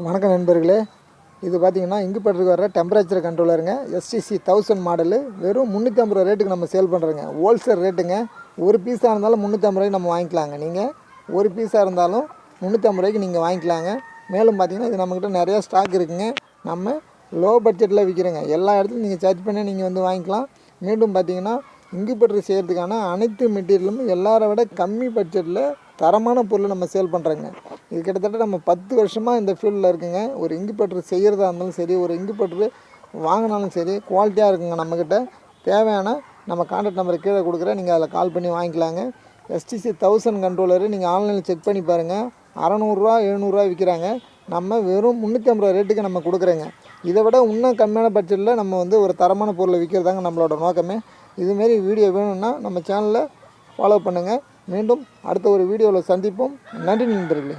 வணக்கம் நண்பர்களே, இது பார்த்தீங்கன்னா இங்கு பட்டுக்கு வர டெம்பரேச்சர் கண்ட்ரோலருங்க. STC 1000 model. வெறும் 350 ரூபா ரேட்டுக்கு நம்ம சேல் பண்ணுறோங்க. ஹோல்சேல் ரேட்டுங்க. ஒரு பீஸாக இருந்தாலும் 350 ரூபாய்க்கு நம்ம வாங்கிக்கலாங்க. நீங்கள் ஒரு பீஸாக இருந்தாலும் 350 ரூபாய்க்கு நீங்கள் வாங்கிக்கலாங்க. மேலும் பார்த்தீங்கன்னா இது நம்மக்கிட்ட நிறையா ஸ்டாக் இருக்குங்க. நம்ம லோ பட்ஜெட்டில் விற்கிறோங்க. எல்லா இடத்துலையும் நீங்கள் சர்ச் பண்ணி நீங்கள் வந்து வாங்கிக்கலாம். மீண்டும் பார்த்தீங்கன்னா இங்கு பட்டு செய்கிறதுக்கான அனைத்து மெட்டீரியலும் எல்லாரை விட கம்மி பட்ஜெட்டில் தரமான பொருள் நம்ம சேல் பண்ணுறோங்க. இது கிட்டத்தட்ட நம்ம 10 வருஷமாக இந்த ஃபீல்டில் இருக்குங்க. ஒரு இங்கு பட்டு செய்கிறதா இருந்தாலும் சரி, ஒரு இங்கு பட்டு வாங்கினாலும் சரி, குவாலிட்டியாக இருக்குங்க. நம்மக்கிட்ட தேவையான நம்ம கான்டாக்ட் நம்பரை கீழே கொடுக்குறேன், நீங்கள் அதில் கால் பண்ணி வாங்கிக்கலாங்க. STC 1000 கண்ட்ரோலரு நீங்கள் ஆன்லைனில் செக் பண்ணி பாருங்கள். 600 700 விற்கிறாங்க. நம்ம வெறும் 350 ரூபா ரேட்டுக்கு நம்ம கொடுக்குறேங்க. இதை விட இன்னும் கம்மியான பட்ஜெட்டில் நம்ம வந்து ஒரு தரமான பொருளை விற்கிறதாங்க நம்மளோட நோக்கமே. இதுமாரி வீடியோ வேணும்னா நம்ம சேனலை ஃபாலோ பண்ணுங்கள். மீண்டும் அடுத்த ஒரு வீடியோவில் சந்திப்போம். நன்றி நண்பர்களே.